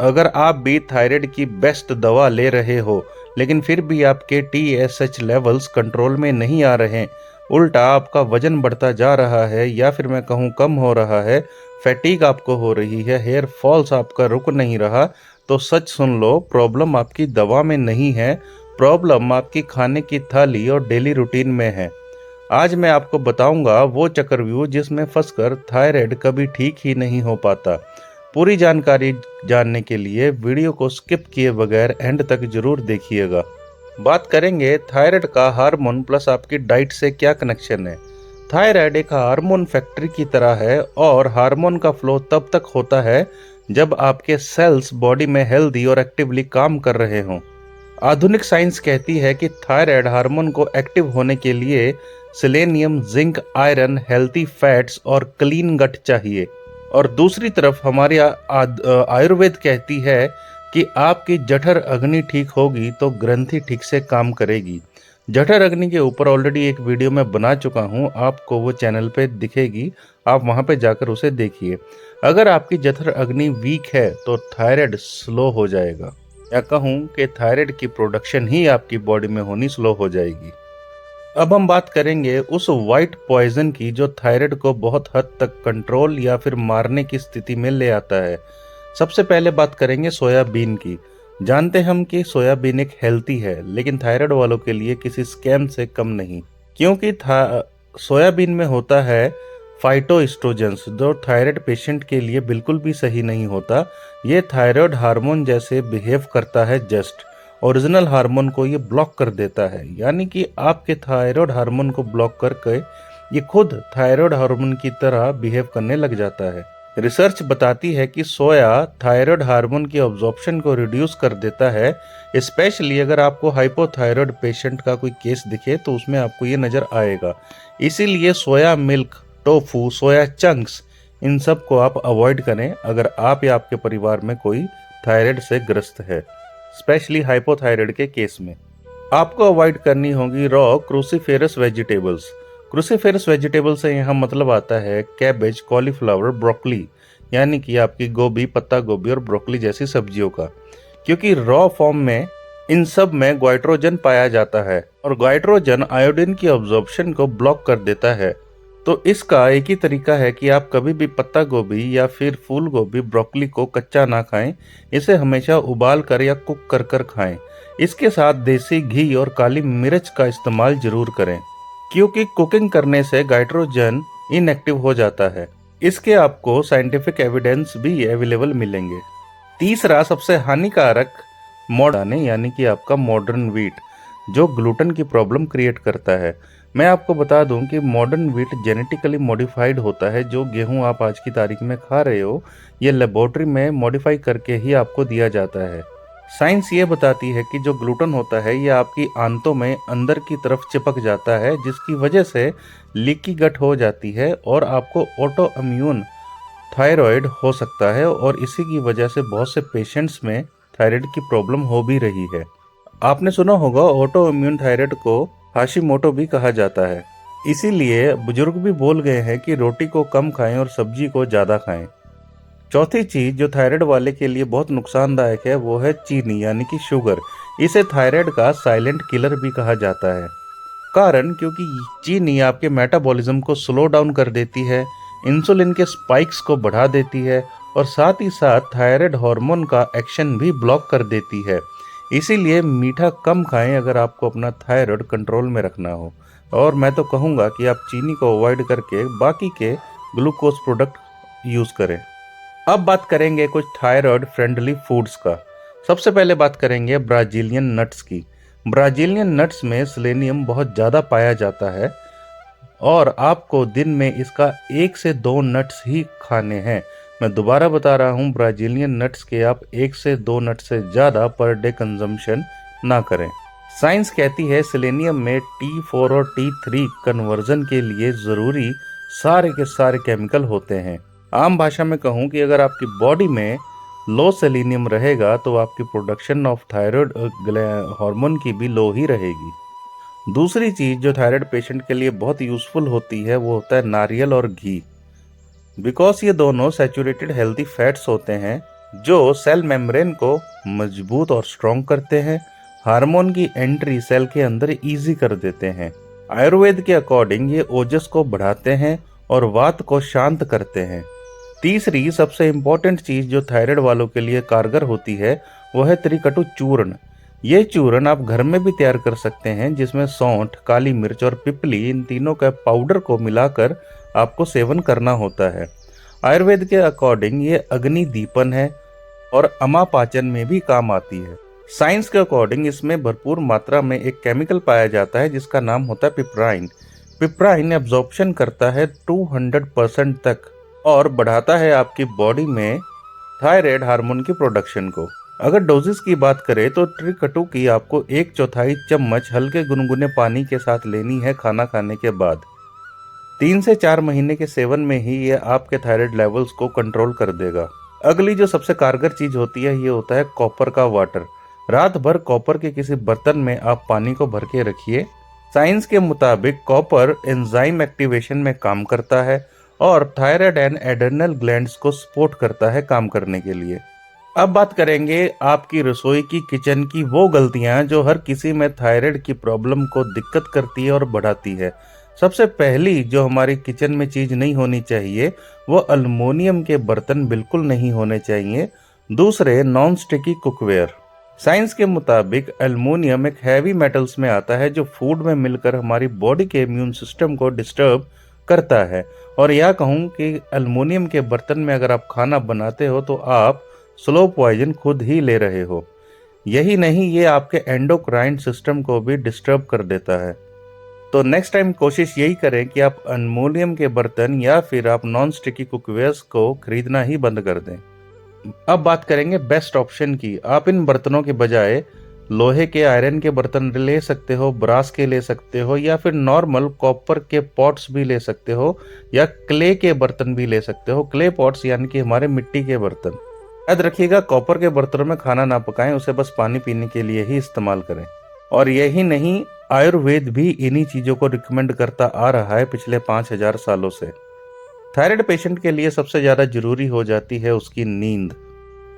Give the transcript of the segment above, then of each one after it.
अगर आप भी थायराइड की बेस्ट दवा ले रहे हो लेकिन फिर भी आपके TSH लेवल्स कंट्रोल में नहीं आ रहे, उल्टा आपका वजन बढ़ता जा रहा है या फिर मैं कहूँ कम हो रहा है, फैटीग आपको हो रही है, हेयर फॉल्स आपका रुक नहीं रहा, तो सच सुन लो, प्रॉब्लम आपकी दवा में नहीं है, प्रॉब्लम आपकी खाने की थाली और डेली रूटीन में है। आज मैं आपको बताऊंगा वो चक्रव्यूह जिसमें फंसकर थायराइड कभी ठीक ही नहीं हो पाता। पूरी जानकारी जानने के लिए वीडियो को स्किप किए बगैर एंड तक जरूर देखिएगा। बात करेंगे थायराइड का हार्मोन प्लस आपकी डाइट से क्या कनेक्शन है। थायराइड एक हार्मोन फैक्ट्री की तरह है और हार्मोन का फ्लो तब तक होता है जब आपके सेल्स बॉडी में हेल्दी और एक्टिवली काम कर रहे हों। आधुनिक साइंस कहती है कि थायराइड हार्मोन को एक्टिव होने के लिए selenium, zinc, iron, healthy fats और क्लीन गट चाहिए। और दूसरी तरफ हमारी आयुर्वेद कहती है कि आपकी जठर अग्नि ठीक होगी तो ग्रंथि ठीक से काम करेगी। जठर अग्नि के ऊपर ऑलरेडी एक वीडियो मैं बना चुका हूँ, आपको वो चैनल पे दिखेगी, आप वहाँ पे जाकर उसे देखिए। अगर आपकी जठर अग्नि वीक है तो थायराइड स्लो हो जाएगा, या कहूँ कि थायराइड की प्रोडक्शन ही आपकी बॉडी में होनी स्लो हो जाएगी। अब हम बात करेंगे उस वाइट पॉइजन की जो थायराइड को बहुत हद तक कंट्रोल या फिर मारने की स्थिति में ले आता है। सबसे पहले बात करेंगे सोयाबीन की। जानते हम कि सोयाबीन एक हेल्थी है, लेकिन थायराइड वालों के लिए किसी स्कैम से कम नहीं, क्योंकि सोयाबीन में होता है फाइटोएस्ट्रोजेंस, जो थायराइड पेशेंट के लिए बिल्कुल भी सही नहीं होता। ये थायराइड हार्मोन जैसे बिहेव करता है, जस्ट ओरिजिनल हार्मोन को ये ब्लॉक कर देता है, यानी कि आपके थायराइड हार्मोन को ब्लॉक करके ये खुद थायराइड हार्मोन की तरह बिहेव करने लग जाता है। रिसर्च बताती है कि सोया थायराइड हार्मोन की ऑब्जॉर्प्शन को रिड्यूस कर देता है। स्पेशली अगर आपको हाइपोथायराइड पेशेंट का कोई केस दिखे तो उसमें आपको ये नज़र आएगा। इसीलिए soya milk, tofu, soya chunks, इन सब को आप अवॉइड करें अगर आप या आपके परिवार में कोई थायराइड से ग्रस्त है। स्पेशली हाइपोथायराइड के केस में आपको अवॉइड करनी होगी raw cruciferous vegetables. Cruciferous vegetable से यहाँ मतलब आता है कैबेज, कॉलीफ्लावर, ब्रोकली, यानी कि आपकी गोभी, पत्ता गोभी और ब्रोकली जैसी सब्जियों का, क्योंकि रॉ फॉर्म में इन सब में ग्वाइट्रोजन पाया जाता है और ग्वाइट्रोजन आयोडीन की ऑब्जॉर्प्शन को ब्लॉक कर देता है। तो इसका एक ही तरीका है कि आप कभी भी पत्ता गोभी या फिर फूल गोभी, ब्रोकली को कच्चा ना खाएं, इसे हमेशा उबाल कर या कुक कर कर खाएं। इसके साथ देसी घी और काली मिर्च का इस्तेमाल जरूर करें, क्योंकि कुकिंग करने से ग्वाइट्रोजन इनएक्टिव हो जाता है। इसके आपको साइंटिफिक एविडेंस भी अवेलेबल मिलेंगे। तीसरा सबसे हानिकारक मॉडर्न यानी कि आपका मॉडर्न व्हीट, जो ग्लूटेन की प्रॉब्लम क्रिएट करता है। मैं आपको बता दूं कि मॉडर्न व्हीट जेनेटिकली मॉडिफाइड होता है। जो गेहूं आप आज की तारीख में खा रहे हो, ये लेबोरेटरी में मॉडिफाई करके ही आपको दिया जाता है। साइंस ये बताती है कि जो ग्लूटेन होता है ये आपकी आंतों में अंदर की तरफ चिपक जाता है, जिसकी वजह से लीकी गट हो जाती है और आपको ऑटो इम्यून थायराइड हो सकता है, और इसी की वजह से बहुत से पेशेंट्स में थायराइड की प्रॉब्लम हो भी रही है। आपने सुना होगा ऑटो इम्यून थायराइड को हाशिमोटो भी कहा जाता है। इसीलिए बुजुर्ग भी बोल गए हैं कि रोटी को कम खाएं और सब्जी को ज़्यादा खाएं। चौथी चीज जो थायराइड वाले के लिए बहुत नुकसानदायक है वो है चीनी, यानी कि शुगर। इसे थायराइड का साइलेंट किलर भी कहा जाता है। कारण क्योंकि चीनी आपके मेटाबॉलिज्म को स्लो डाउन कर देती है, इंसुलिन के स्पाइक्स को बढ़ा देती है और साथ ही साथ थायराइड हार्मोन का एक्शन भी ब्लॉक कर देती है। इसीलिए मीठा कम खाएं अगर आपको अपना थायराइड कंट्रोल में रखना हो। और मैं तो कहूँगा कि आप चीनी को अवॉइड करके बाकी के ग्लूकोज प्रोडक्ट यूज़ करें। अब बात करेंगे कुछ थायराइड फ्रेंडली फूड्स का। सबसे पहले बात करेंगे ब्राजीलियन नट्स की। ब्राजीलियन नट्स में सेलेनियम बहुत ज़्यादा पाया जाता है और आपको दिन में इसका 1 से 2 नट्स ही खाने हैं। मैं दोबारा बता रहा हूँ, ब्राजीलियन नट्स के आप 1 से 2 नट्स से ज़्यादा पर डे कंजम्पशन ना करें। साइंस कहती है सेलेनियम में T4 और T3 कन्वर्जन के लिए ज़रूरी सारे के सारे केमिकल होते हैं। आम भाषा में कहूँ कि अगर आपकी बॉडी में लो सेलेनियम रहेगा तो आपकी प्रोडक्शन ऑफ थायराइड हार्मोन की भी लो ही रहेगी। दूसरी चीज़ जो थायराइड पेशेंट के लिए बहुत यूज़फुल होती है वो होता है नारियल और घी। बिकॉज ये दोनों सैचुरेटेड हेल्दी फैट्स होते हैं, जो सेल मेम्ब्रेन को मजबूत और स्ट्रॉन्ग करते हैं, हार्मोन की एंट्री सेल के अंदर इजी कर देते हैं। आयुर्वेद के अकॉर्डिंग ये ओजस को बढ़ाते हैं और वात को शांत करते हैं। तीसरी सबसे इम्पोर्टेंट चीज जो थायराइड वालों के लिए कारगर होती है वो है त्रिकटु चूर्ण। ये चूर्ण आप घर में भी तैयार कर सकते हैं, जिसमें सौंठ, काली मिर्च और पिपली, इन तीनों का पाउडर को मिलाकर आपको सेवन करना होता है। आयुर्वेद के अकॉर्डिंग ये अग्नि दीपन है और अमापाचन में भी काम आती है। साइंस के अकॉर्डिंग इसमें भरपूर मात्रा में एक केमिकल पाया जाता है जिसका नाम होता है पिपराइन। पिपराइन एब्जॉर्प्शन करता है 200% तक और बढ़ाता है आपकी बॉडी में थायराइड हार्मोन की प्रोडक्शन को। अगर डोजेस की बात करें तो त्रिकटु की आपको 1/4 चम्मच हल्के गुनगुने पानी के साथ लेनी है खाना खाने के बाद। 3 से 4 महीने के सेवन में ही ये आपके थायराइड लेवल्स को कंट्रोल कर देगा। अगली जो सबसे कारगर चीज होती है ये होता है कॉपर का वाटर। रात भर कॉपर के किसी बर्तन में आप पानी को भर के रखिए। साइंस के मुताबिक कॉपर एंजाइम एक्टिवेशन में काम करता है और थायराइड एंड एड्रेनल ग्लैंड्स को सपोर्ट करता है काम करने के लिए। अब बात करेंगे आपकी रसोई की, किचन की वो गलतियां जो हर किसी में थायराइड की प्रॉब्लम को दिक्कत करती है और बढ़ाती है। सबसे पहली जो हमारी किचन में चीज नहीं होनी चाहिए वो अल्युमिनियम के बर्तन बिल्कुल नहीं होने चाहिए। दूसरे, नॉन स्टिकी कुकवेयर। साइंस के मुताबिक अल्युमिनियम एक हैवी मेटल्स में आता है जो फूड में मिलकर हमारी बॉडी के इम्यून सिस्टम को डिस्टर्ब करता है। और यह कहूँ कि अल्युमिनियम के बर्तन में अगर आप खाना बनाते हो तो आप स्लो पॉइजन खुद ही ले रहे हो। यही नहीं, ये आपके एंडोक्राइन सिस्टम को भी डिस्टर्ब कर देता है। तो नेक्स्ट टाइम कोशिश यही करें कि आप अल्युमिनियम के बर्तन या फिर आप नॉन स्टिकी कुकवेयर्स को खरीदना ही बंद कर दें। अब बात करेंगे बेस्ट ऑप्शन की। आप इन बर्तनों के बजाय लोहे के, आयरन के बर्तन ले सकते हो, ब्रास के ले सकते हो, या फिर नॉर्मल कॉपर के पॉट्स भी ले सकते हो, या क्ले के बर्तन भी ले सकते हो। क्ले पॉट्स यानी कि हमारे मिट्टी के बर्तन। याद रखिएगा, कॉपर के बर्तनों में खाना ना पकाएं, उसे बस पानी पीने के लिए ही इस्तेमाल करें। और यही नहीं, आयुर्वेद भी इन्हीं चीजों को रिकमेंड करता आ रहा है पिछले 5000 सालों से। थायराइड पेशेंट के लिए सबसे ज्यादा जरूरी हो जाती है उसकी नींद।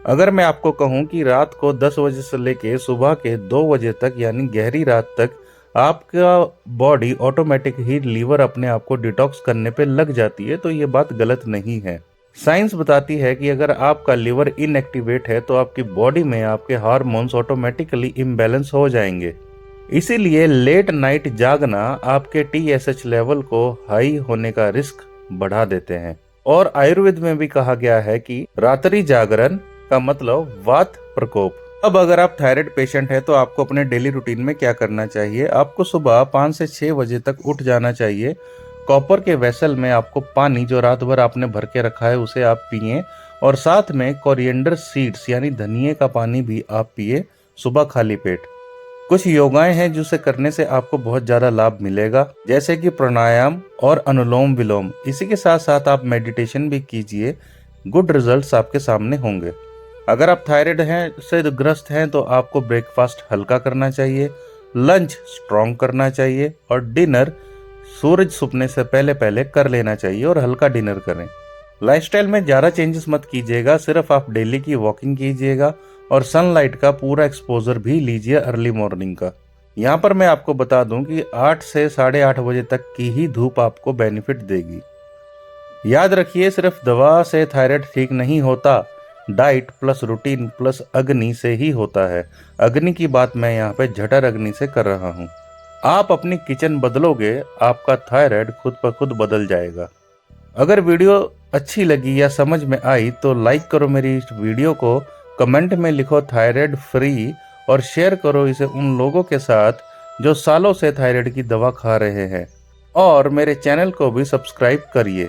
अगर मैं आपको कहूं कि रात को 10 बजे से लेके सुबह के 2 बजे तक यानी गहरी रात तक आपका बॉडी ऑटोमेटिक ही लीवर अपने आप को डिटॉक्स करने पे लग जाती है, तो ये बात गलत नहीं है। साइंस बताती है कि अगर आपका लिवर इनएक्टिवेट है तो आपकी बॉडी में आपके हार्मोन्स ऑटोमेटिकली इम्बैलेंस हो जाएंगे। इसीलिए लेट नाइट जागना आपके TSH लेवल को हाई होने का रिस्क बढ़ा देते हैं। और आयुर्वेद में भी कहा गया है कि रात्रि जागरण का मतलब वात प्रकोप। अब अगर आप थायराइड पेशेंट है तो आपको अपने डेली रूटीन में क्या करना चाहिए? आपको सुबह 5 से 6 बजे तक उठ जाना चाहिए। कॉपर के वेसल में आपको पानी जो रात भर आपने भर के रखा है उसे आप पिए, और साथ में कोरिएंडर सीड्स यानी धनिए का पानी भी आप पिए सुबह खाली पेट। कुछ योगाएं हैं जिसे करने से आपको बहुत ज्यादा लाभ मिलेगा, जैसे कि प्राणायाम और अनुलोम विलोम। इसी के साथ साथ आप मेडिटेशन भी कीजिए, गुड रिजल्ट्स आपके सामने होंगे। अगर आप थायराइड से ग्रस्त हैं तो आपको ब्रेकफास्ट हल्का करना चाहिए, लंच स्ट्रॉन्ग करना चाहिए और डिनर सूरज छुपने से पहले पहले कर लेना चाहिए और हल्का डिनर करें। लाइफस्टाइल में ज़्यादा चेंजेस मत कीजिएगा, सिर्फ आप डेली की वॉकिंग कीजिएगा और सनलाइट का पूरा एक्सपोजर भी लीजिए अर्ली मॉर्निंग का। यहाँ पर मैं आपको बता दूं कि 8 से 8:30 बजे तक की ही धूप आपको बेनिफिट देगी। याद रखिए, सिर्फ दवा से थायराइड ठीक नहीं होता, डाइट प्लस रूटीन प्लस अग्नि से ही होता है। अग्नि की बात मैं यहाँ पे जठर अग्नि से कर रहा हूँ। आप अपनी किचन बदलोगे, आपका थायराइड खुद ब खुद बदल जाएगा। अगर वीडियो अच्छी लगी या समझ में आई तो लाइक करो मेरी इस वीडियो को, कमेंट में लिखो थायराइड फ्री और शेयर करो इसे उन लोगों के साथ जो सालों से थायराइड की दवा खा रहे हैं, और मेरे चैनल को भी सब्सक्राइब करिए।